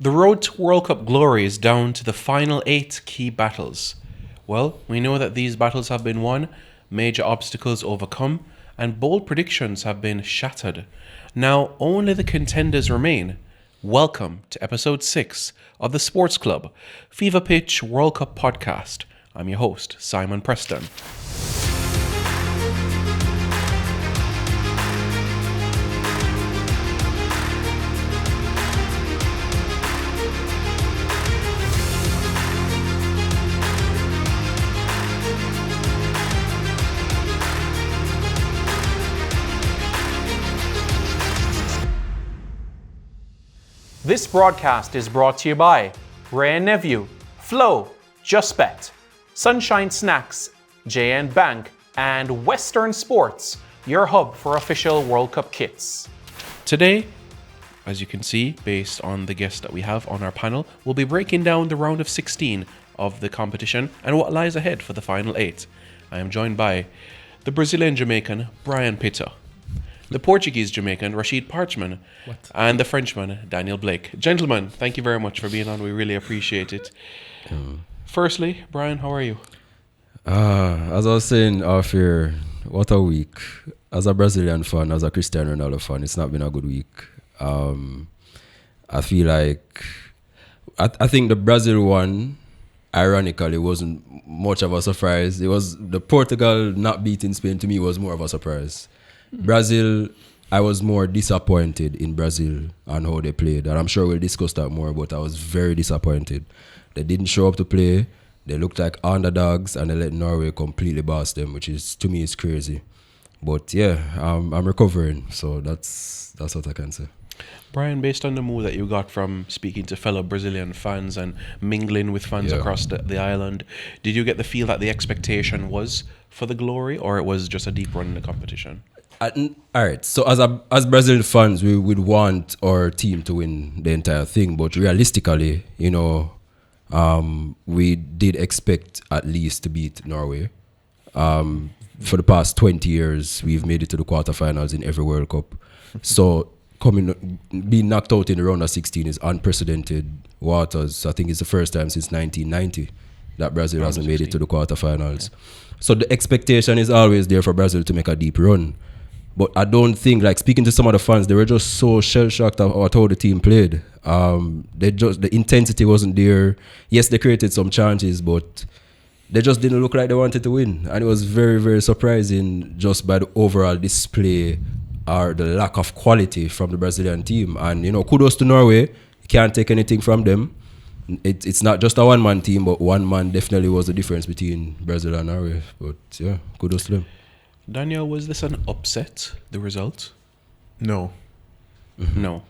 The road to World Cup glory is down to the final 8 key battles. Well, we know that these battles have been won, major obstacles overcome, and bold predictions have been shattered. Now only the contenders remain. Welcome to episode 6 of the Sports Club Fever Pitch World Cup podcast. I'm your host, Simon Preston. This broadcast is brought to you by Ray & Nephew, Flow, Just Bet, Sunshine Snacks, JN Bank, and Western Sports, your hub for official World Cup kits. Today, as you can see, based on the guests that we have on our panel, we'll be breaking down the round of 16 of the competition and what lies ahead for the final 8. I am joined by the Brazilian Jamaican, Brian Pitta, the Portuguese Jamaican, Rashid Parchman, and the Frenchman, Daniel Blake. Gentlemen, thank you very much for being on. We really appreciate it. Firstly, Brian, how are you? As I was saying off here, what a week. As a Brazilian fan, as a Cristiano Ronaldo fan, it's not been a good week. I feel like, I think the Brazil one, ironically, wasn't much of a surprise. It was the Portugal not beating Spain, to me, was more of a surprise. Brazil, I was more disappointed in Brazil and how they played. And I'm sure we'll discuss that more, but I was very disappointed. They didn't show up to play. They looked like underdogs and they let Norway completely boss them, which is, to me, is crazy. But yeah, I'm recovering. So that's what I can say. Brian, based on the mood that you got from speaking to fellow Brazilian fans and mingling with fans across the island, did you get the feel that the expectation was for the glory, or it was just a deep run in the competition? All right, so as Brazilian fans, we would want our team to win the entire thing, but realistically, we did expect at least to beat Norway. For the past 20 years, we've made it to the quarterfinals in every World Cup. So being knocked out in the round of 16 is unprecedented waters. I think it's the first time since 1990 that Brazil hasn't made it to the quarterfinals. Yeah. So the expectation is always there for Brazil to make a deep run. But I don't think, like speaking to some of the fans, they were just so shell-shocked at how the team played. The intensity wasn't there. Yes, they created some chances, but they just didn't look like they wanted to win. And it was very, very surprising just by the overall display or the lack of quality from the Brazilian team. And, kudos to Norway. You can't take anything from them. It's not just a one-man team, but one man definitely was the difference between Brazil and Norway. But yeah, kudos to them. Daniel, was this an upset, the result? No. Mm-hmm. No.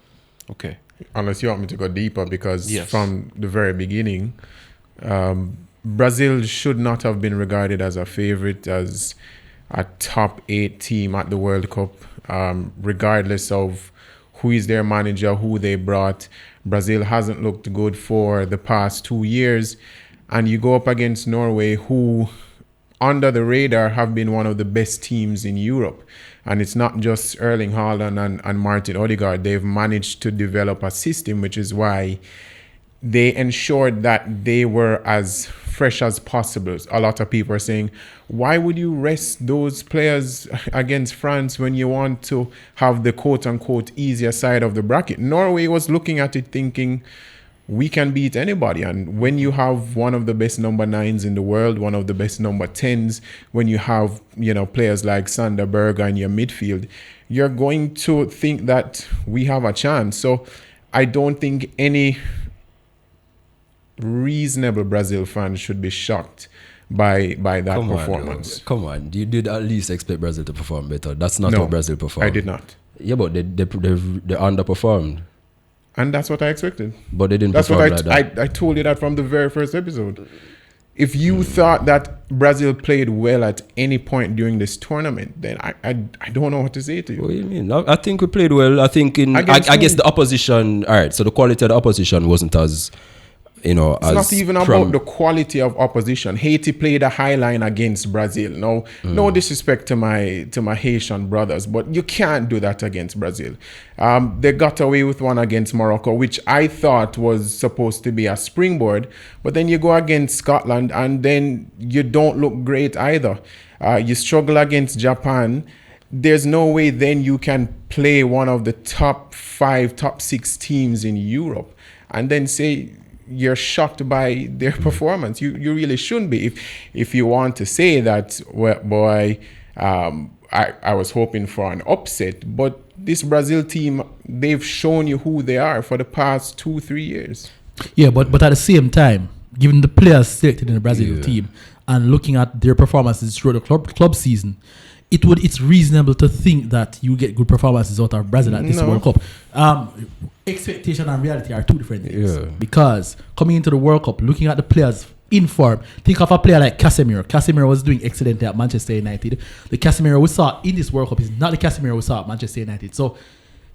Okay. Unless you want me to go deeper, because from the very beginning, Brazil should not have been regarded as a favorite, as a top 8 team at the World Cup, regardless of who is their manager, who they brought. Brazil hasn't looked good for the past 2 years. And you go up against Norway, who under the radar have been one of the best teams in Europe. And it's not just Erling Haaland and Martin Odegaard. They've managed to develop a system, which is why they ensured that they were as fresh as possible. A lot of people are saying, why would you rest those players against France when you want to have the quote-unquote easier side of the bracket? Norway was looking at it thinking, we can beat anybody. And when you have one of the best number 9s in the world, one of the best number 10s, when you have, players like Sander Berge in your midfield, you're going to think that we have a chance. So I don't think any reasonable Brazil fan should be shocked by that performance. Come on, you did at least expect Brazil to perform better. That's not how Brazil performed. I did not. Yeah, but they underperformed. And that's what I expected. But they didn't perform like that. I told you that from the very first episode. If you thought that Brazil played well at any point during this tournament, then I don't know what to say to you. What do you mean? I think we played well. I think I guess the opposition, all right, so the quality of the opposition wasn't as you know, it's not even about the quality of opposition. Haiti played a high line against Brazil. No disrespect to my Haitian brothers, but you can't do that against Brazil. They got away with one against Morocco, which I thought was supposed to be a springboard, but then you go against Scotland and then you don't look great either. You struggle against Japan. There's no way then you can play one of the top 5, top 6 teams in Europe and then say you're shocked by their performance. You really shouldn't be. If you want to say that, well, boy, I was hoping for an upset, but this Brazil team, they've shown you who they are for the past 2-3 years. Yeah, but at the same time, given the players selected in the Brazil team and looking at their performances throughout the club season, it's reasonable to think that you get good performances out of Brazil at this World Cup. Expectation and reality are two different things. Yeah. Because coming into the World Cup, looking at the players in form, think of a player like Casemiro. Casemiro was doing excellently at Manchester United. The Casemiro we saw in this World Cup is not the Casemiro we saw at Manchester United. So,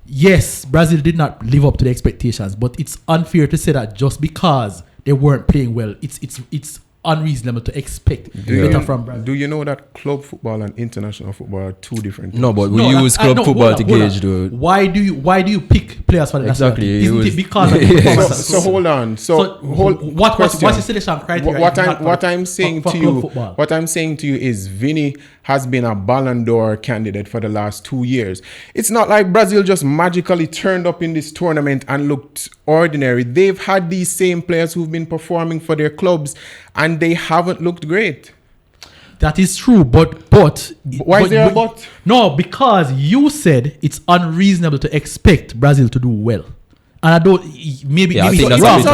yes, Brazil did not live up to the expectations, but it's unfair to say that just because they weren't playing well, it's unreasonable to expect better from Brazil. Do you know that club football and international football are two different things? No, but we use club football to gauge the... Why do you pick players for the national team? Isn't it because of the performance? So hold on. What's your selection criteria? What I'm saying to you is Vinny has been a Ballon d'Or candidate for the last 2 years. It's not like Brazil just magically turned up in this tournament and looked ordinary. They've had these same players who've been performing for their clubs and they haven't looked great. That is true, but why is there a but? No, because you said it's unreasonable to expect Brazil to do well. And I don't maybe it's wrong.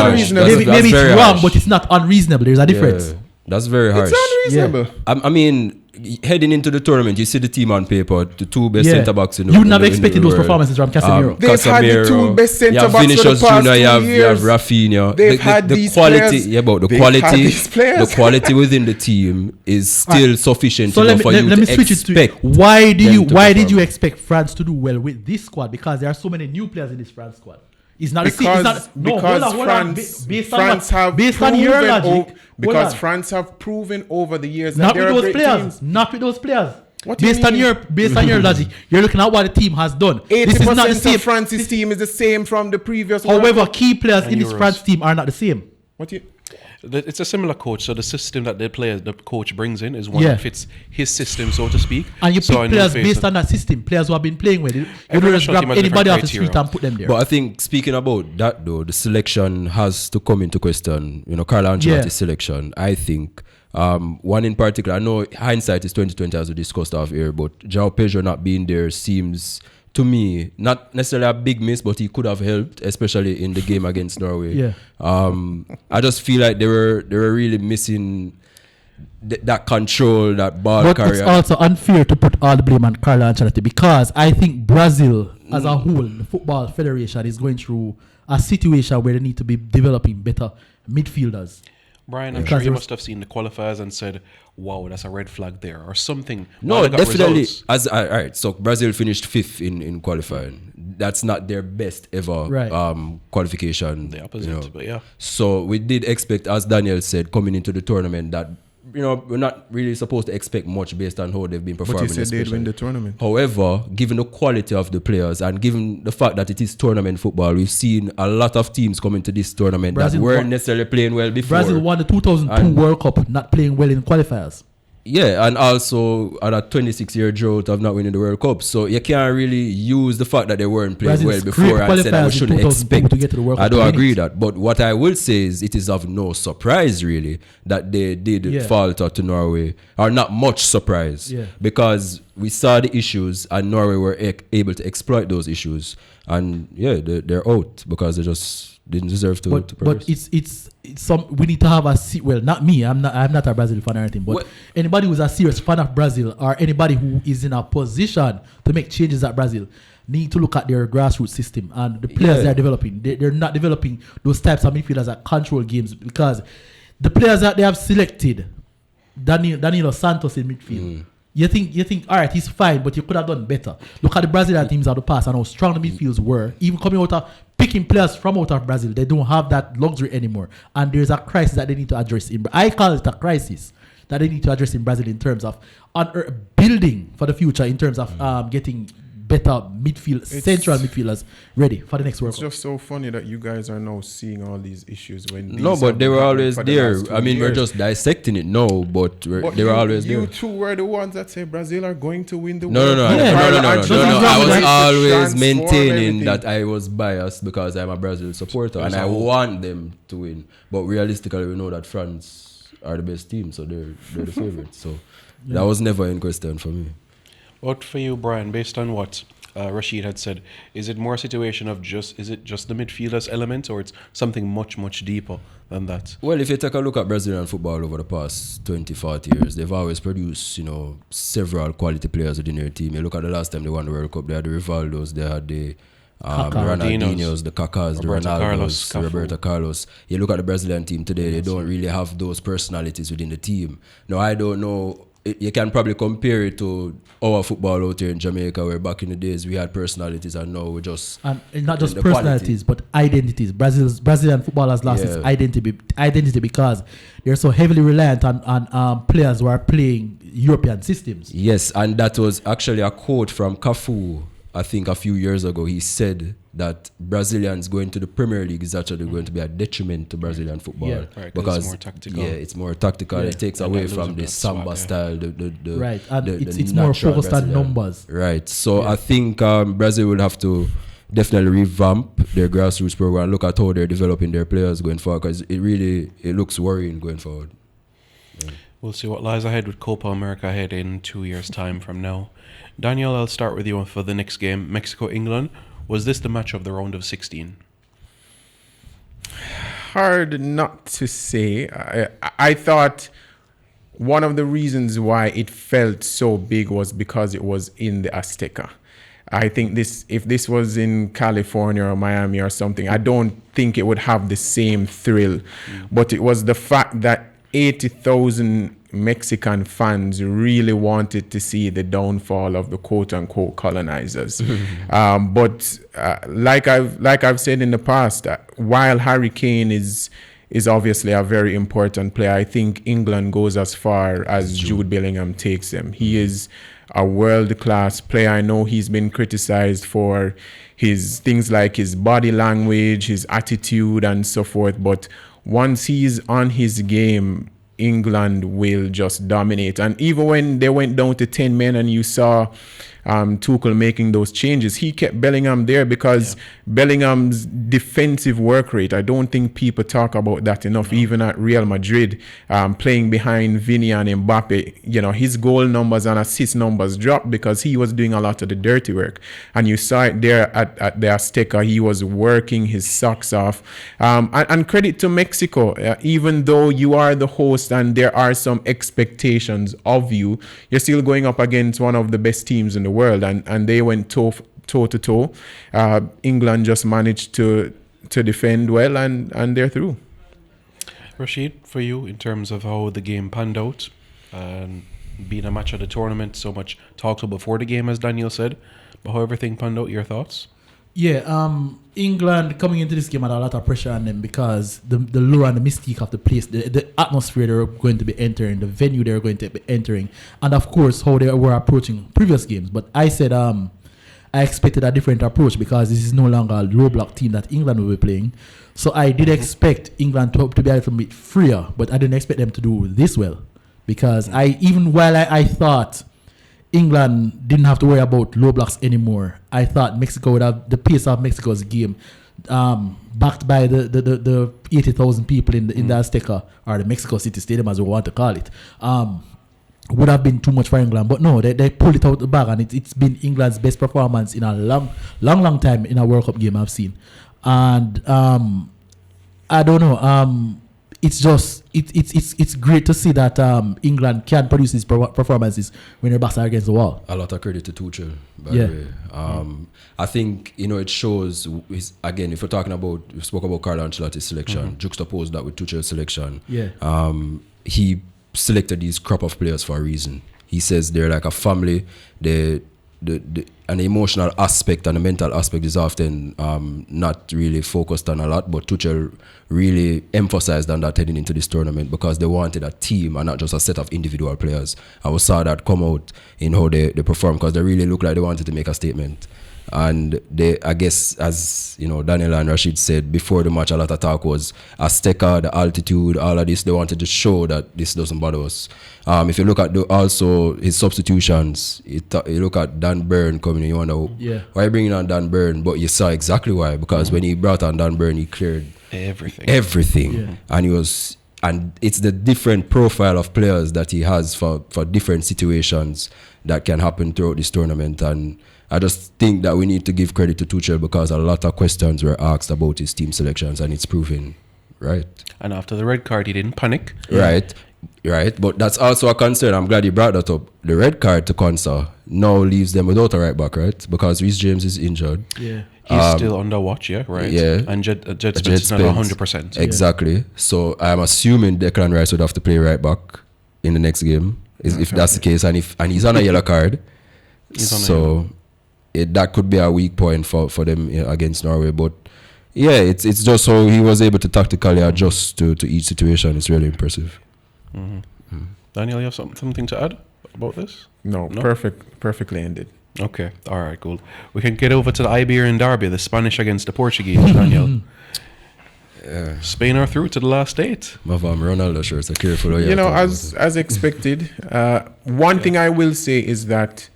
Maybe it's wrong, but it's not unreasonable. There's a difference. Yeah, that's very harsh. It's unreasonable. Yeah. I mean, heading into the tournament, you see the team on paper, the two best centre backs in the world. You never expected those performances from Casemiro. They've had the two best centre backs for the past 2 years. You have Rafinha. They've had these quality, players. Yeah, but the quality within the team is still sufficient enough for you to expect. Why did you expect France to do well with this squad? Because there are so many new players in this France squad. It's not because France have proven over the years that they're a great team. Not with those players. Based on your logic, you're looking at what the team has done. 80% of France's team is the same from the previous. However, key players in this France team are not the same. It's a similar coach, so the system that the coach brings in is one that fits his system, so to speak. And you pick players based on that system, players who have been playing with it. You don't just grab anybody off the street and put them there. But I think, speaking about that though, the selection has to come into question. You know, Carlo Ancelotti's selection, I think. One in particular, I know hindsight is 2020 as we discussed off air, but João Pedro not being there seems, to me, not necessarily a big miss, but he could have helped, especially in the game against Norway. Yeah. I just feel like they were really missing that control, that ball carrier. But it's also unfair to put all the blame on Carlo Ancelotti, because I think Brazil as a whole, the football federation, is going through a situation where they need to be developing better midfielders. Brian, I'm sure you must have seen the qualifiers and said, wow, that's a red flag there or something. No, definitely. All right, so Brazil finished 5th in qualifying. That's not their best ever qualification. The opposite, but yeah. So we did expect, as Daniel said, coming into the tournament that, you know, we're not really supposed to expect much based on how they've been performing. But you said they'd win the tournament. However, given the quality of the players and given the fact that it is tournament football, we've seen a lot of teams coming to this tournament that weren't necessarily playing well before. Brazil won the 2002 World Cup not playing well in qualifiers. Yeah, and also at a 26-year drought of not winning the World Cup. So you can't really use the fact that they weren't playing well before and say that we shouldn't expect. To get to the World Cup. I don't agree that. But what I will say is it is of no surprise, really, that they did falter to Norway. Or not much surprise. Yeah. Because we saw the issues and Norway were able to exploit those issues. And they're out because they just didn't deserve to progress. But it's some, we need to have not me, I'm not a Brazil fan or anything, but anybody who's a serious fan of Brazil or anybody who is in a position to make changes at Brazil need to look at their grassroots system and the players they're developing. They're not developing those types of midfielders that control games, because the players that they have selected, Danilo Santos in midfield. You think, all right, he's fine, but you could have done better. Look at the Brazilian teams of the past and how strong the midfields were. Even coming out of picking players from out of Brazil. They don't have that luxury anymore. And there's a crisis that they need to address. I call it a crisis that they need to address in Brazil in terms of building for the future, in terms of getting better central midfielders ready for the next World Cup. It's just so funny that you guys are now seeing all these issues when but they were always there. I mean, we're just dissecting it now, but they were always there. You two were the ones that say Brazil are going to win the World No. Cup. I was always maintaining that I was biased because I'm a Brazil supporter and I want them to win. But realistically, we know that France are the best team, so they're the favorites. So that was never in question for me. What for you, Brian, based on what Rashid had said, is it more a situation of is it just the midfielders element, or it's something much, much deeper than that? Well, if you take a look at Brazilian football over the past 20, 40 years, they've always produced, several quality players within their team. You look at the last time they won the World Cup, they had the Rivaldos, they had the Ronaldinhos, the Kakas, the Ronaldos, Roberto Carlos. You look at the Brazilian team today, they don't really have those personalities within the team. Now, I don't know. You can probably compare it to our football out here in Jamaica, where back in the days we had personalities, and now we just and not just personalities, but identities. Brazilian football has lost its identity because they're so heavily reliant on players who are playing European systems. Yes, and that was actually a quote from Cafu. I think a few years ago, he said that Brazilians going to the Premier League is actually going to be a detriment to Brazilian football because it's more tactical. Yeah, it's more tactical. It takes away from the samba style. It's more focused on numbers. Right. So I think Brazil will have to definitely revamp their grassroots program. Look at how they're developing their players going forward, because it looks worrying going forward. Yeah. We'll see what lies ahead with Copa America ahead in 2 years' time from now. Daniel, I'll start with you for the next game, Mexico-England. Was this the match of the round of 16? Hard not to say. I thought one of the reasons why it felt so big was because it was in the Azteca. I think if this was in California or Miami or something, I don't think it would have the same thrill. But it was the fact that 80,000 Mexican fans really wanted to see the downfall of the quote-unquote colonizers. But like I've said in the past, while Harry Kane is obviously a very important player, I think England goes as far as Jude Bellingham takes them. He is a world-class player. I know he's been criticized for his things like his body language, his attitude, and so forth. But once he's on his game, England will just dominate. And even when they went down to 10 men and you saw Tuchel making those changes, he kept Bellingham there because Bellingham's defensive work rate, I don't think people talk about that enough. Even at Real Madrid, playing behind Vini and Mbappe, his goal numbers and assist numbers dropped because he was doing a lot of the dirty work. And you saw it there at the Azteca. He was working his socks off. And credit to Mexico, even though you are the host and there are some expectations of you, you're still going up against one of the best teams in the world, and they went toe to toe. England just managed to defend well, and they're through. Rashid, for you, in terms of how the game panned out, being a match of the tournament, so much talked about before the game, as Daniel said, but how everything panned out, your thoughts? Yeah, England coming into this game had a lot of pressure on them because the lure and the mystique of the place, the atmosphere they were going to be entering, the venue they were going to be entering, and of course how they were approaching previous games. But I said I expected a different approach because this is no longer a low block team that England will be playing. So I did expect England to be a little bit freer, but I didn't expect them to do this well because I thought England didn't have to worry about low blocks anymore. I thought Mexico would have the pace of Mexico's game, backed by the 80,000 people in the Azteca, or the Mexico City Stadium as we want to call it, would have been too much for England. But no, they pulled it out the bag, and it's been England's best performance in a long time in a World Cup game I've seen. And I don't know. It's just it's great to see that England can produce these performances when their backs are against the wall. A lot of credit to Tuchel, by the way. I think it shows. Again, if we're talking about, we spoke about Carlo Ancelotti's selection, juxtapose that with Tuchel's selection. He selected these crop of players for a reason. He says they're like a family. They an emotional aspect and a mental aspect is often not really focused on a lot, but Tuchel really emphasized on that heading into this tournament because they wanted a team and not just a set of individual players. And we saw that come out in how they performed because they really looked like they wanted to make a statement. And they, I guess, as you know, Daniel and Rashid said before the match, a lot of talk was Azteca, the altitude, all of this. They wanted to show that this doesn't bother us. If you look at also his substitutions, you look at Dan Burn coming in, you wonder why are you bringing on Dan Burn? But you saw exactly why, because when he brought on Dan Burn, he cleared everything. And it's the different profile of players that he has for different situations that can happen throughout this tournament. And I just think that we need to give credit to Tuchel because a lot of questions were asked about his team selections and it's proven right. And after the red card, he didn't panic. Right. But that's also a concern. I'm glad you brought that up. The red card to Consa now leaves them without a right back, right? Because Reece James is injured. Yeah. He's still under watch, right? Yeah. And Jed Spence is not 100%. Exactly. Yeah. So I'm assuming Declan Rice would have to play right back in the next game, if that's the case. And he's on a yellow card. That could be a weak point for them against Norway. But yeah, it's just how he was able to tactically adjust to each situation. It's really impressive. Daniel, you have something to add about this? No? Perfectly ended. Okay, all right, cool. We can get over to the Iberian derby, the Spanish against the Portuguese, Daniel. Spain are through to the last 8. Ronaldo shirts are careful. You know, as expected. One thing I will say is that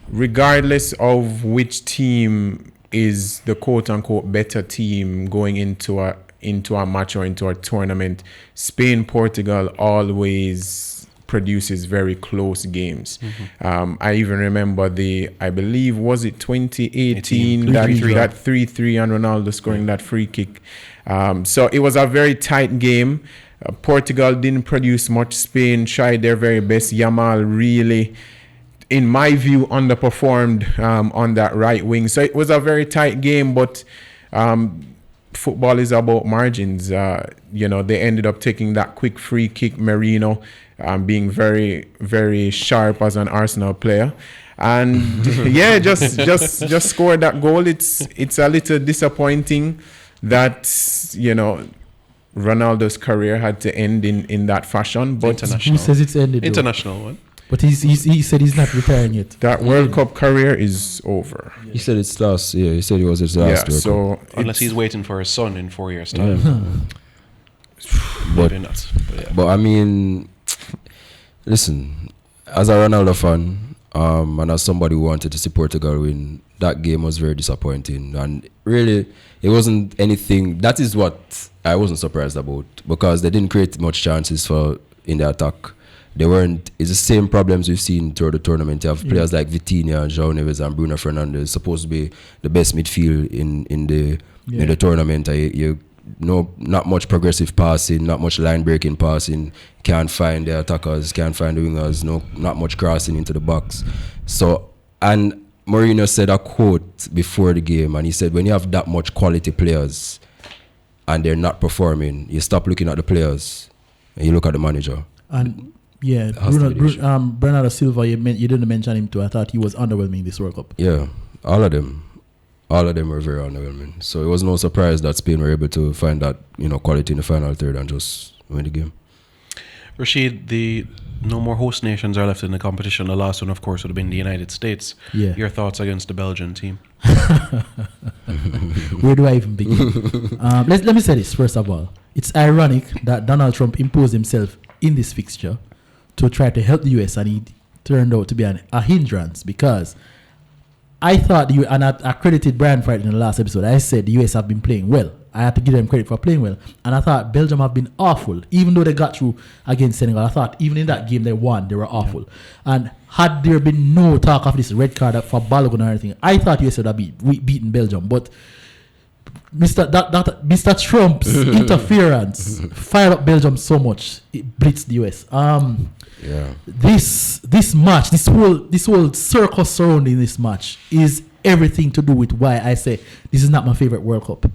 regardless of which team is the quote-unquote better team going into a match or into a tournament, Spain, Portugal always produces very close games. I even remember I believe, was it 2018, that 3-3 and Ronaldo scoring that free kick. So it was a very tight game. Portugal didn't produce much. Spain tried their very best. Yamal really, in my view, underperformed on that right wing. So it was a very tight game, but football is about margins. They ended up taking that quick free kick. Merino being very, very sharp as an Arsenal player. And just scored that goal. It's a little disappointing that, Ronaldo's career had to end in that fashion. But who says it's ended? International one. But he said he's not retiring it. That World Cup career is over. He said it's last. Yeah, he said it was his last. Yeah, so unless he's waiting for his son in 4 years' time. But I mean, listen, as a Ronaldo fan, and as somebody who wanted to see Portugal win, that game was very disappointing. And really, it wasn't anything. That is what I wasn't surprised about, because they didn't create much chances in the attack. They weren't. It's the same problems we've seen throughout the tournament. You have players like Vitinha, João Neves, and Bruno Fernandes, supposed to be the best midfield in the tournament. Not much progressive passing, not much line breaking passing. Can't find the attackers, can't find the wingers. Not much crossing into the box. So, and Mourinho said a quote before the game, and he said, when you have that much quality players and they're not performing, you stop looking at the players and you look at the manager. And Bernardo Silva, you didn't mention him too. I thought he was underwhelming this World Cup. Yeah, all of them were very underwhelming. So it was no surprise that Spain were able to find that quality in the final third and just win the game. Rashid, no more host nations are left in the competition. The last one, of course, would have been the United States. Yeah. Your thoughts against the Belgian team? Where do I even begin? Let me say this first of all. It's ironic that Donald Trump imposed himself in this fixture to try to help the US, and he turned out to be a hindrance, because I thought and I credited Brian for it in the last episode. I said the US have been playing well. I had to give them credit for playing well. And I thought Belgium have been awful. Even though they got through against Senegal, I thought even in that game they won, they were awful. And had there been no talk of this red card for Balogun or anything, I thought US would have beaten Belgium. But Mr. Trump's interference fired up Belgium so much, it blitzed the US. This match, this whole circus surrounding this match is everything to do with why I say this is not my favorite World Cup.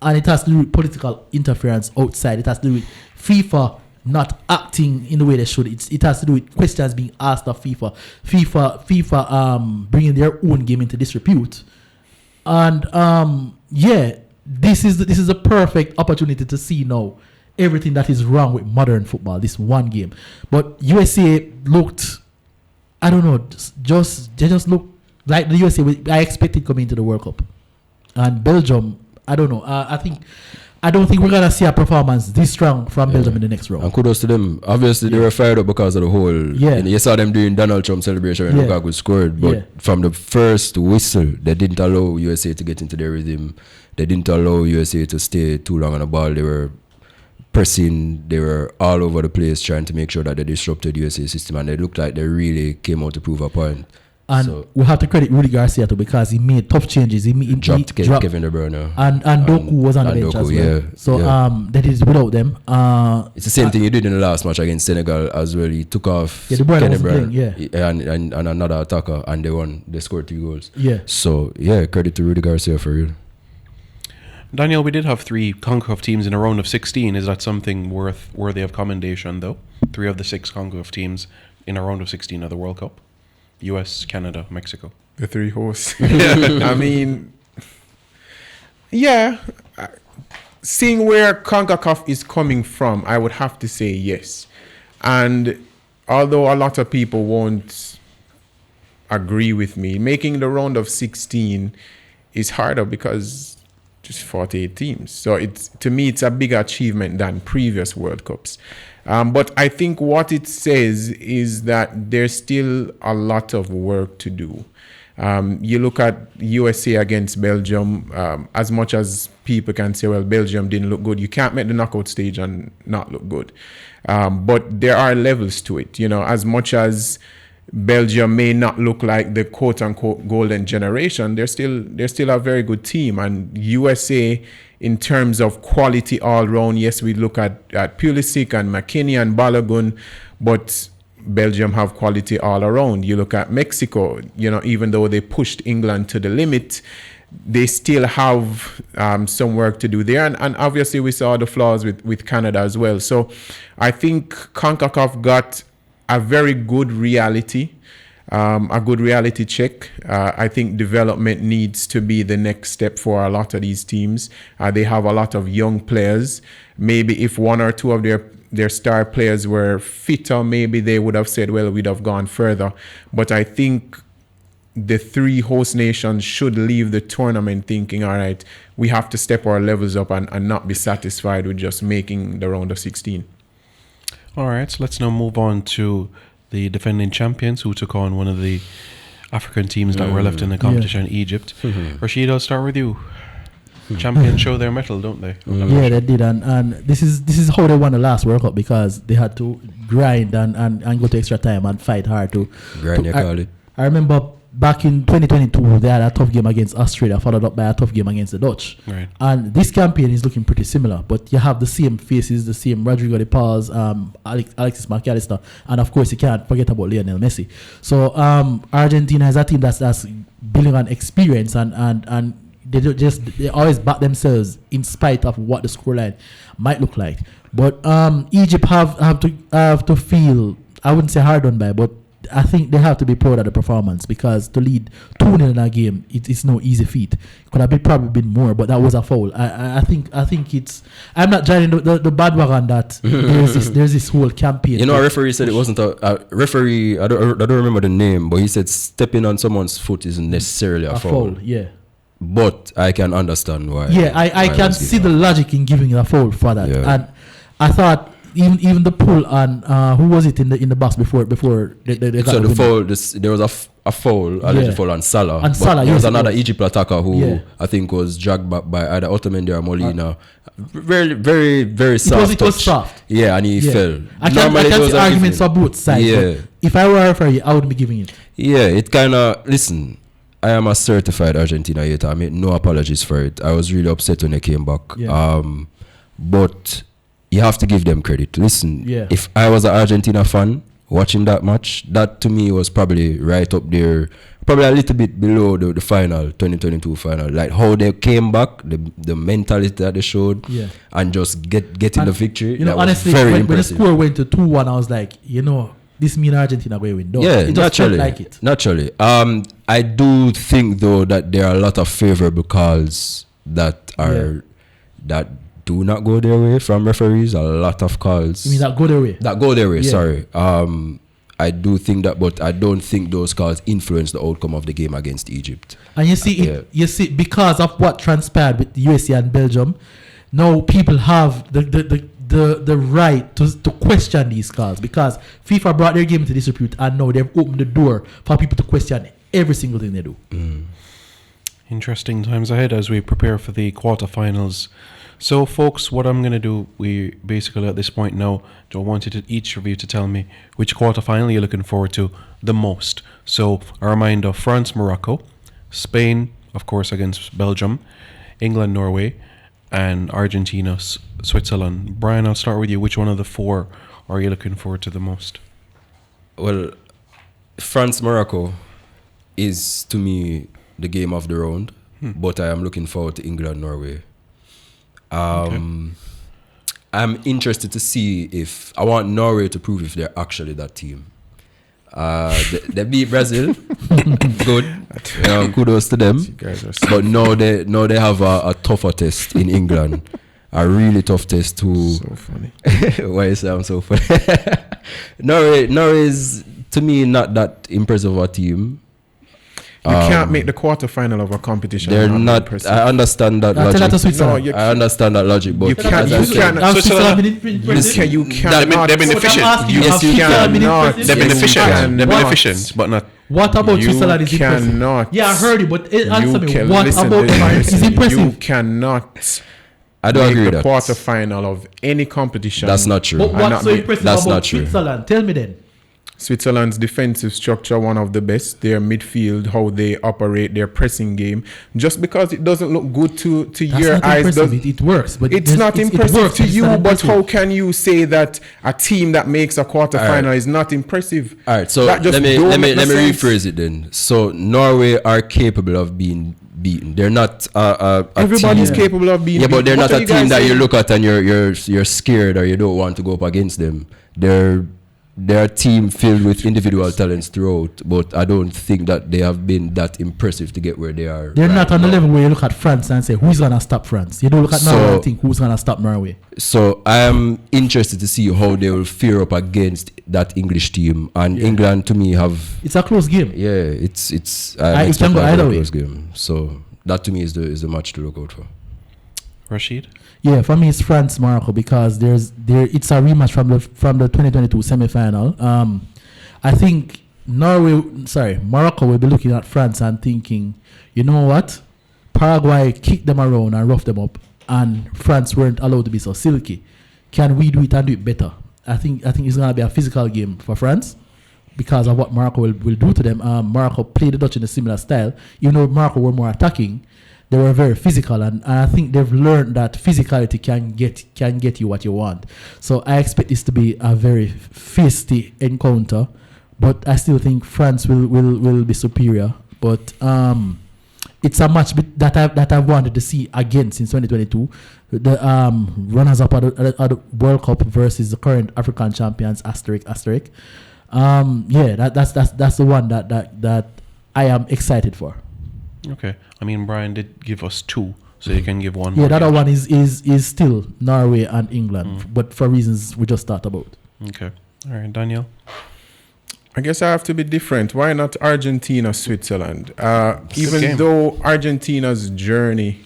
And it has to do with political interference outside. It has to do with FIFA not acting in the way they should. It has to do with questions being asked of FIFA. FIFA bringing their own game into disrepute. And this is a perfect opportunity to see now everything that is wrong with modern football. This one game, but USA looked, I don't know, they just looked like the USA I expected coming into the World Cup, and Belgium. I don't know. I don't think we're gonna see a performance this strong from Belgium in the next round. And kudos to them. Obviously, they were fired up because of the whole. Yeah. You saw them doing Donald Trump celebration when Lukaku scored, but from the first whistle, they didn't allow USA to get into their rhythm. They didn't allow USA to stay too long on the ball. They were pressing. They were all over the place trying to make sure that they disrupted USA system, and they looked like they really came out to prove a point. And we have to credit Rudy Garcia too, because he made tough changes. He dropped Kevin De Bruyne. And Doku was on the bench as well. So that is without them. It's the same thing you did in the last match against Senegal as well. He took off De Bruyne and another attacker, and they won. They scored 3 goals. Yeah. So credit to Rudy Garcia for real. Daniel, we did have 3 CONCACAF teams in a round of 16. Is that something worthy of commendation, though? 3 of the 6 CONCACAF teams in a round of 16 of the World Cup. US, Canada, Mexico. The 3 hosts. I mean, seeing where CONCACAF is coming from, I would have to say yes. And although a lot of people won't agree with me, making the round of 16 is harder because just 48 teams. So to me, it's a bigger achievement than previous World Cups. But I think what it says is that there's still a lot of work to do. You look at USA against Belgium, as much as people can say, well, Belgium didn't look good. You can't make the knockout stage and not look good. But there are levels to it. As much as Belgium may not look like the quote-unquote golden generation, they're still a very good team. And USA, in terms of quality all round, yes, we look at Pulisic and McKinney and Balogun, but Belgium have quality all around. You look at Mexico, even though they pushed England to the limit, they still have some work to do there. And obviously we saw the flaws with Canada as well. So I think CONCACAF got a very good reality. A good reality check. I think development needs to be the next step for a lot of these teams. They have a lot of young players. Maybe if 1 or 2 of their star players were fitter, maybe they would have said, well, we'd have gone further. But I think the 3 host nations should leave the tournament thinking, all right, we have to step our levels up and not be satisfied with just making the round of 16. All right, so let's now move on to the defending champions who took on one of the African teams that were left in the competition, Egypt. Rashid, I'll start with you. Champions show their mettle, don't they? Yeah, they did, and this is how they won the last World Cup, because they had to grind and go to extra time and fight hard to grind. I remember back in 2022 they had a tough game against Australia, followed up by a tough game against the Dutch. Right. And this campaign is looking pretty similar, but you have the same faces, the same Rodrigo de Paul's, Alexis McAllister, and of course you can't forget about Lionel Messi. So Argentina is a team that's building on experience, and they always back themselves in spite of what the scoreline might look like. But Egypt have to feel, I wouldn't say hard done by, but I think they have to be proud of the performance, because to lead 2-0 in a game, it's no easy feat. It could have probably been more, but that was a foul. I think it's. I'm not joining the bandwagon that there's this whole campaign. A referee said it wasn't a referee. I don't remember the name, but he said stepping on someone's foot isn't necessarily a foul. Yeah. But I can understand why. Yeah, I can see the logic in giving a foul for that, yeah. and I thought. Even the pull on who was it in the box before they got so the foul, there was a foul, alleged foul on Salah. And Salah, there was another Egypt attacker who I think was dragged back by either Otamendi or Molina. Very, very, very soft. It was soft. Yeah, and he fell. I can see arguments on both sides. Yeah. If I were a referee, I wouldn't be giving it. Yeah, it kind of listen. I am a certified Argentina hater. I made no apologies for it. I was really upset when they came back. Yeah. But you have to give them credit. Listen, if I was an Argentina fan watching that match, that to me was probably right up there probably a little bit below the final, 2022 final. Like how they came back, the mentality that they showed, and just getting the victory. You know, honestly, when the score went to 2-1, I was like, you know, this means Argentina going to win. No, yeah, it just felt like it. Naturally. I do think though that there are a lot of favorable calls that are that do not go their way from referees. A lot of calls. You mean that go their way? That go their way. Yeah. Sorry. I do think that, but I don't think those calls influence the outcome of the game against Egypt. And you see, you see, because of what transpired with the USA and Belgium, now people have the right to question these calls, because FIFA brought their game into disrepute, and now they've opened the door for people to question every single thing they do. Interesting times ahead as we prepare for the quarterfinals. So, folks, what I'm going to do, we basically at this point now, I wanted each of you to tell me which quarterfinal you're looking forward to the most. So, a reminder: France, Morocco, Spain, of course, against Belgium, England, Norway, and Argentina, Switzerland. Brian, I'll start with you. Which one of the four are you looking forward to the most? Well, France, Morocco is, to me, the game of the round, but I am looking forward to England, Norway. I'm interested to see if I want Norway to prove if they're actually that team. They beat Brazil, good. Kudos to them. But now they have a tougher test in England, a really tough test too. So funny. Why you say I'm so funny? Norway is, to me, not that impressive of a team. You can't make the quarterfinal of a competition. They're not. Impressive. I understand that logic. No, I understand that logic, but you cannot. They've been efficient. Yes, you cannot. They've been efficient. They've been efficient, but not. What about Switzerland is impressive? Yeah, I heard it, but answer me. What about France is impressive? You cannot. I don't agree with the that. Quarterfinal of any competition. That's not true. But what's so impressive about Switzerland? Tell me then. Switzerland's defensive structure, one of the best. Their midfield, how they operate, their pressing game. Just because it doesn't look good to your eyes, it works. But it's not impressive to you. But how can you say that a team that makes a quarterfinal is not impressive? All right, so let me rephrase it then. So Norway are capable of being beaten. They're not everybody's capable of being beaten. But they're not a team that you look at and you're scared or you don't want to go up against them. They're a team filled with individual talents throughout, but I don't think that they have been that impressive to get where they are. They're not on the level where you look at France and say, who's going to stop France? You don't look at Norway and think, who's going to stop Norway? So I am interested to see how they will fare up against that English team. And England, to me, it's a close game. Yeah, it's a close game. So that, to me, is the match to look out for. Rashid? Yeah, for me it's France Morocco, because it's a rematch from the 2022 semi-final. I think Morocco will be looking at France and thinking, you know what? Paraguay kicked them around and roughed them up, and France weren't allowed to be so silky. Can we do it and do it better? I think it's gonna be a physical game for France because of what Morocco will do to them. Morocco played the Dutch in a similar style, even though Morocco were more attacking. They were very physical, and I think they've learned that physicality can get you what you want. So I expect this to be a very feisty encounter, but I still think France will be superior. But it's a match that I've wanted to see again since 2022. The runners-up at the World Cup versus the current African champions, asterisk. That's the one that I am excited for. Okay. I mean, Brian did give us two, so you can give one. Yeah, the other one is still Norway and England, but for reasons we just talked about. Okay. All right, Daniel. I guess I have to be different. Why not Argentina, Switzerland? Even though Argentina's journey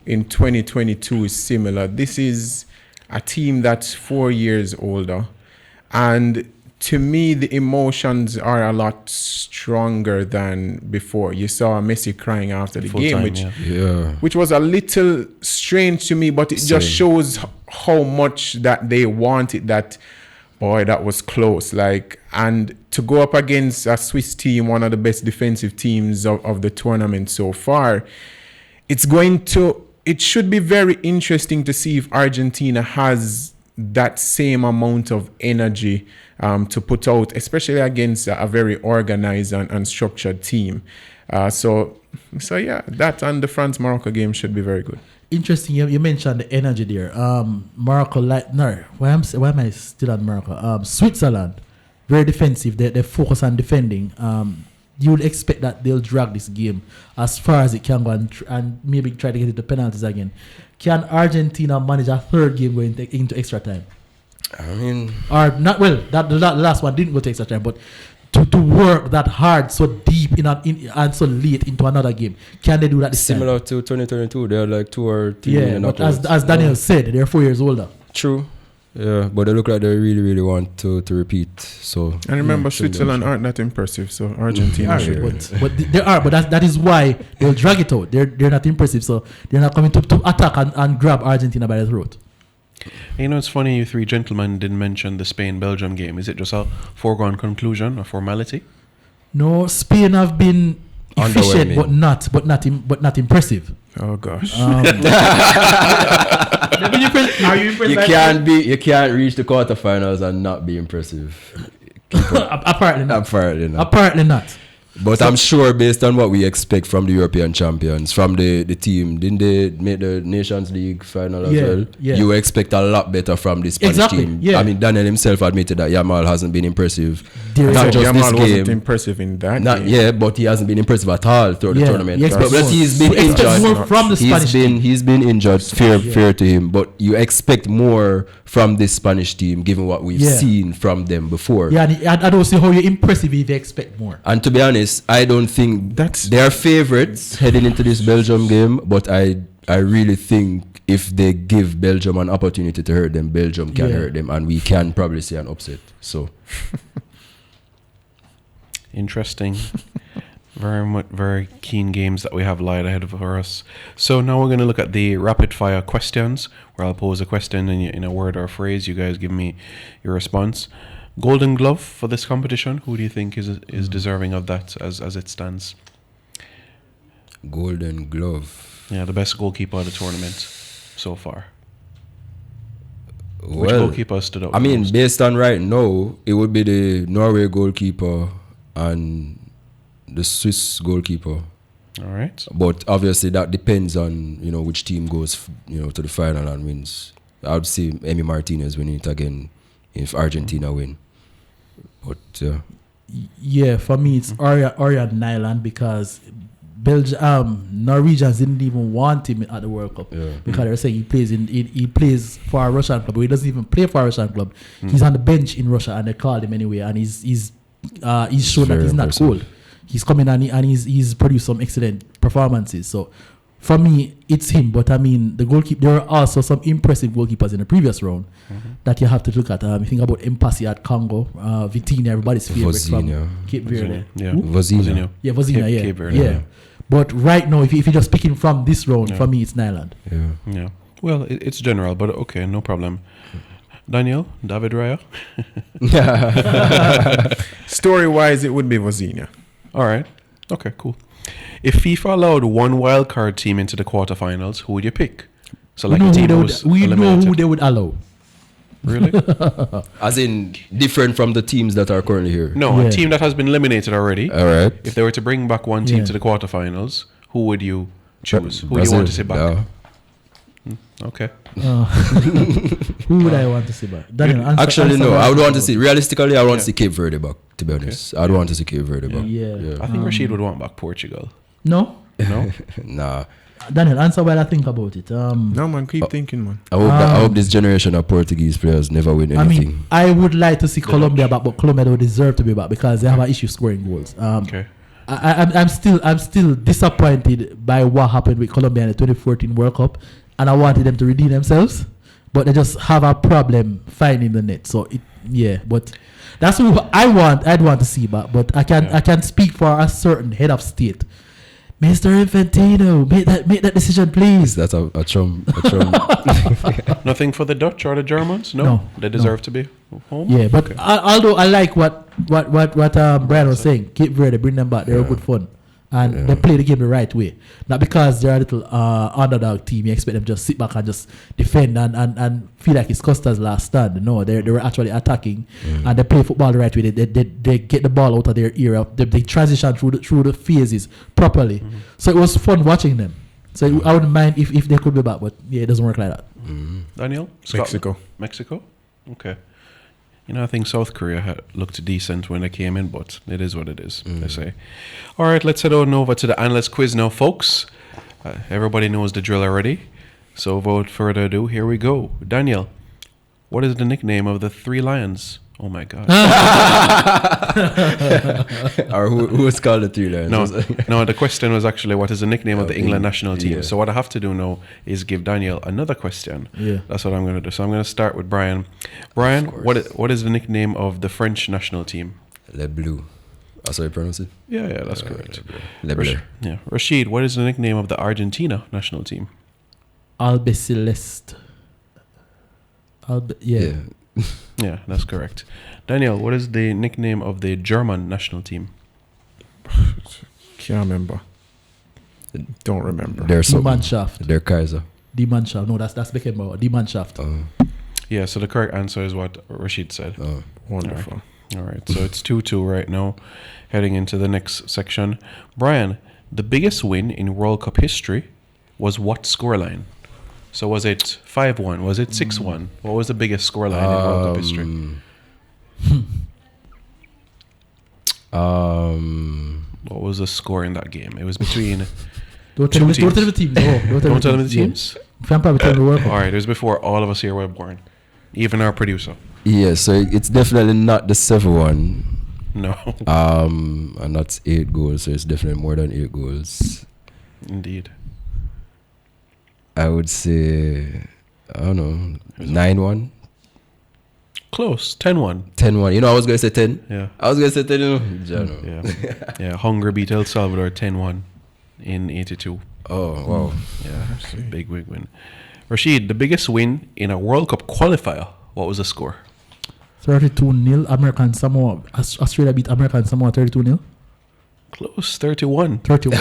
in 2022 is similar, this is a team that's 4 years older. And to me, the emotions are a lot stronger than before. You saw Messi crying after the game, which was a little strange to me, but it just shows how much that they wanted that. Boy, that was close. And to go up against a Swiss team, one of the best defensive teams of the tournament so far, it should be very interesting to see if Argentina has that same amount of energy to put out, especially against a very organized and structured team. So yeah, that and the France-Morocco game should be very good. Interesting. You mentioned the energy there. Morocco, why am I still on Morocco? Switzerland, very defensive. They focus on defending. You would expect that they'll drag this game as far as it can go and maybe try to get it to penalties again. Can Argentina manage a third game going into extra time? I mean, or not? Well, that the last one didn't go to extra time, but to work that hard, so deep and so late into another game, can they do that? Similar to 2022, they're like 2 or 3. Yeah, but as Daniel said, they're 4 years older. True. Yeah, but they look like they really, really want to repeat. So and remember, Switzerland aren't that impressive, so Argentina should. But they are. But that is why they'll drag it out. They're not impressive, so they're not coming to attack and grab Argentina by the throat. You know, it's funny you three gentlemen didn't mention the Spain-Belgium game. Is it just a foregone conclusion, a formality? No, Spain have been efficient, but not impressive. Oh gosh. Are you impressed? You can't reach the quarterfinals and not be impressive. Apparently not. But I'm sure, based on what we expect from the European champions, from the team, didn't they make the Nations League final as well? Yeah. You expect a lot better from this Spanish team. Yeah. I mean, Daniel himself admitted that Yamal hasn't been impressive. Not just Yamal this game. Wasn't impressive in that game. Yeah, but he hasn't been impressive at all throughout the tournament. But he's been injured. More from the Spanish team. He's been injured. Fair to him. But you expect more from this Spanish team, given what we've seen from them before. Yeah, and I don't see how you're impressive if you expect more. And to be honest, I don't think they're favorites heading into this Belgium game, but I really think if they give Belgium an opportunity to hurt them, Belgium can hurt them, and we can probably see an upset. So interesting. Very keen games that we have lied ahead of us. So now we're going to look at the rapid fire questions, where I'll pose a question in a word or a phrase. You guys give me your response. Golden Glove for this competition. Who do you think is deserving of that as it stands? Golden Glove. Yeah, the best goalkeeper of the tournament so far. Well, which goalkeeper stood out? I mean, based on right now, it would be the Norway goalkeeper and the Swiss goalkeeper. All right. But obviously that depends on, which team goes, to the final and wins. I would say Emi Martinez winning it again if Argentina win. But yeah, for me it's Arya Nyland, because Norwegians didn't even want him at the World Cup because they're saying he plays for a Russian club, but he doesn't even play for a Russian club. He's on the bench in Russia and they called him anyway, and he's shown that he's not cool. He's coming and he's produced some excellent performances. So for me, it's him. But I mean, the goalkeeper. There are also some impressive goalkeepers in the previous round that you have to look at. You think about Mpasi at Congo, Vitinha, everybody's favorite from Cape Verde. Vozinha. Yeah, Vozinha. Cape Verde, yeah. But right now, if you're just picking from this round, for me, it's Nyland. Yeah. Well, it's general, but okay, no problem. Daniel, David Raya. Story-wise, it would be Vozinha. All right. Okay, cool. If FIFA allowed one wildcard team into the quarterfinals, who would you pick? So like we know who they would allow. Really? As in different from the teams that are currently here? No, a team that has been eliminated already. All right. If they were to bring back one team to the quarterfinals, who would you choose? Who do you want to see back? Okay. Who would I want to see back? Actually, no. I would want to see. Realistically, I want to see Cape Verde back. To be honest, I'd want to see Cape Verde back. Yeah. I think Rashid would want back Portugal. No. Nah. Daniel, answer while I think about it. No, man, keep thinking, man. I hope this generation of Portuguese players never win anything. I mean, I would like to see Colombia back, but Colombia don't deserve to be back because they have an issue scoring goals. Okay. I'm still disappointed by what happened with Colombia in the 2014 World Cup, and I wanted them to redeem themselves, but they just have a problem finding the net. So but that's who I'd want to see back. But I can speak for a certain head of state. Mr. Infantino, make that decision, please. That's a chum. Nothing for the Dutch or the Germans? No. They deserve to be home? Yeah, but although I like what Brian was saying, Cape Verde, bring them back. They're good fun. And they play the game the right way. Not because they're a little underdog team, you expect them just sit back and just defend and feel like it's Costa's last stand. No, they were actually attacking and they play football the right way. They get the ball out of their era. They transition through the phases properly. So it was fun watching them. So I wouldn't mind if they could be back, but yeah, it doesn't work like that. Daniel? Mexico? Okay. I think South Korea looked decent when they came in, but it is what it is, they say. All right, let's head on over to the analyst quiz now, folks. Everybody knows the drill already. So without further ado, here we go. Daniel, what is the nickname of the 3 lions? Oh, my God. Or who was called the 3 lions? No, the question was actually what is the nickname of the England national team. So what I have to do now is give Daniel another question. Yeah. That's what I'm going to do. So I'm going to start with Brian. Brian, what is the nickname of the French national team? Le Bleu. That's how you pronounce it? Yeah, that's correct. Le Bleu. Yeah. Rashid, what is the nickname of the Argentina national team? Albiceleste. Yeah. Yeah, that's correct. Daniel, what is the nickname of the German national team? Can't remember. Don't remember. They're Die Mannschaft. They're Kaiser. Die Mannschaft. No, that's Beckenbauer. Die Mannschaft. Yeah, so the correct answer is what Rashid said. Wonderful. All right, so it's 2-2 right now, heading into the next section. Brian, the biggest win in World Cup history was what scoreline? So was it 5-1? Was it 6-1? What was the biggest scoreline in World Cup history? What was the score in that game? It was between Don't tell me the teams. Don't tell me the teams? I'm probably telling the World Cup. All right, it was before all of us here were born. Even our producer. Yeah, so it's definitely not the 7-1. No. And that's 8 goals, so it's definitely more than 8 goals. Indeed. I would say, I don't know, 9-1? Close. 10-1. 10-1. I was going to say 10. Yeah. I was going to say 10, Yeah. Yeah. Hungary beat El Salvador 10-1 in 82. Oh, wow. Yeah. Big win. Rashid, the biggest win in a World Cup qualifier, what was the score? 32-0 American Samoa. Australia beat American Samoa 32-0. Close. 31. 31.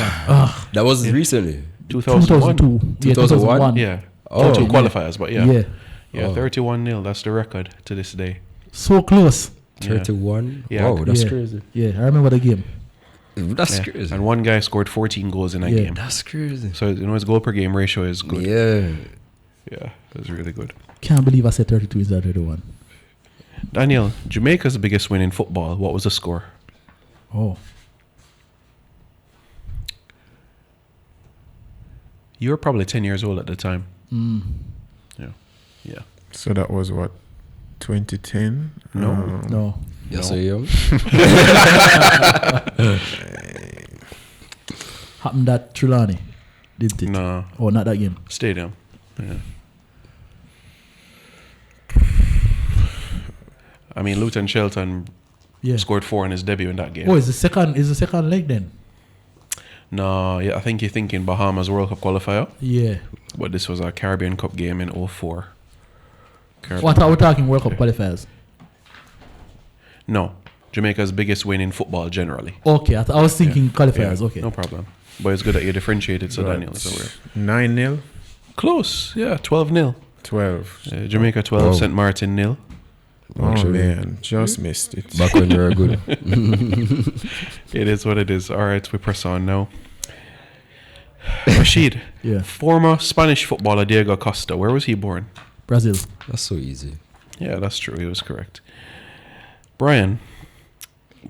That was recently. 2001. 2002. 2001? Yeah. Oh, two qualifiers, but yeah. Yeah. Yeah, 31-0. That's the record to this day. So close. 31? Yeah. Wow, that's Yeah. crazy. Yeah, I remember the game. That's Yeah. crazy. And one guy scored 14 goals in that Yeah. game. That's crazy. So, his goal per game ratio is good. Yeah. Yeah, it was really good. Can't believe I said 32 instead of 31. Daniel, Jamaica's biggest win in football. What was the score? Oh. You were probably 10 years old at the time. Yeah. So that was what? 2010? No. Yes, I am. Happened at Trelawney, didn't it? No. Oh, not that game. Stadium. Yeah. I mean, Luton Shelton Yeah. scored 4 in his debut in that game. Oh, is the second leg then? No, yeah, I think you're thinking Bahamas World Cup qualifier, Yeah. but this was a Caribbean Cup game in 2004. What are we talking World Cup qualifiers? No, Jamaica's biggest win in football generally. Okay, I was thinking qualifiers. Yeah, Okay. no problem. But it's good that you differentiated, so Daniel is aware. 9-0? Close, yeah, 12-0. 12. Jamaica 12, Wow. St. Martin 0. Oh, Actually, man. Just missed it. Back when you were good. It is what it is. All right, we press on now. Rashid, Yeah. former Spanish footballer Diego Costa, where was he born? Brazil. That's so easy. Yeah, that's true. He was correct. Brian,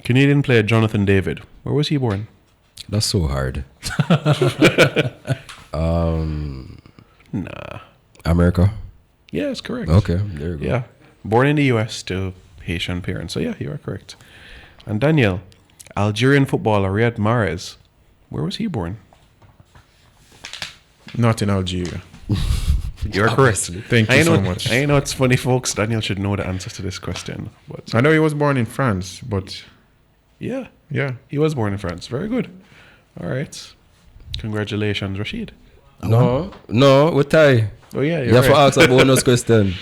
Canadian player Jonathan David, where was he born? That's so hard. Nah. America? Yeah, it's correct. Okay, there you go. Yeah. Born in the US to Haitian parents. So, yeah, you are correct. And Daniel, Algerian footballer Riyad Mahrez, where was he born? Not in Algeria. You're correct. Thank you so much. I know it's funny, folks. Daniel should know the answer to this question. But I know he was born in France, but yeah, yeah. he was born in France. Very good. All right. Congratulations, Rashid. No, we're tied. Oh, yeah, You have to ask a bonus question.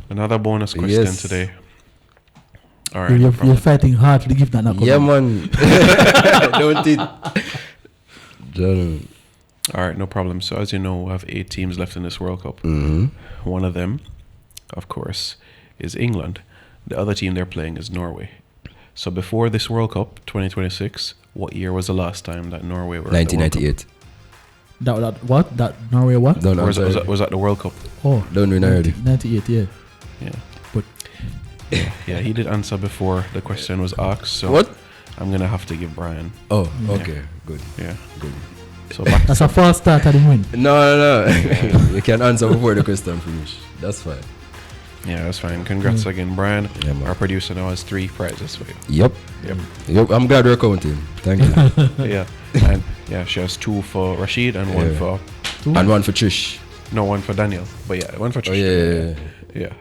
Another bonus question Yes. today. All right. You're fighting hard to give that knock. Yeah, man. Don't it? Done. All right, no problem. So as you know, we have 8 teams left in this World Cup. One of them, of course, is England. The other team they're playing is Norway. So before this World Cup, 2026, what year was the last time that Norway were at the World Cup? 1998. That what? That Norway what? No, Or was that the World Cup? Oh, Don't win already. 98, yeah. Yeah. But Yeah, he did answer before the question was asked. So What? I'm going to have to give Brian. Oh, okay. Good. Yeah. Good. So back that's a false start. I didn't win. No. You can answer before the question finish. That's fine. Yeah, that's fine. Congrats again, Brian. Yeah, man. Our producer now has 3 prizes for you. Yep. I'm glad we're counting. Thank you. Yeah. And yeah, she has 2 for Rashid and 1 Yeah. for... And one for Trish. No, 1 for Daniel. But yeah, 1 for Oh, Trish. yeah.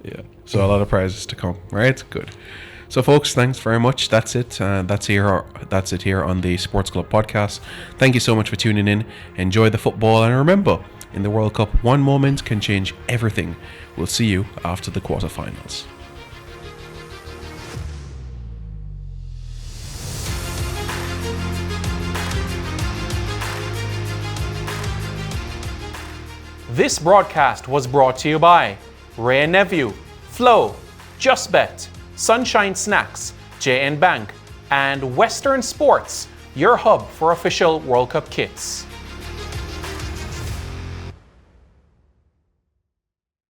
Yeah. So a lot of prizes to come, right? Good. So folks, thanks very much. That's it. That's it here on the Sports Club podcast. Thank you so much for tuning in. Enjoy the football, and remember, in the World Cup, one moment can change everything. We'll see you after the quarterfinals. This broadcast was brought to you by Ray and Nephew, Flow, Just Bet, Sunshine Snacks, JN Bank, and Western Sports, your hub for official World Cup kits.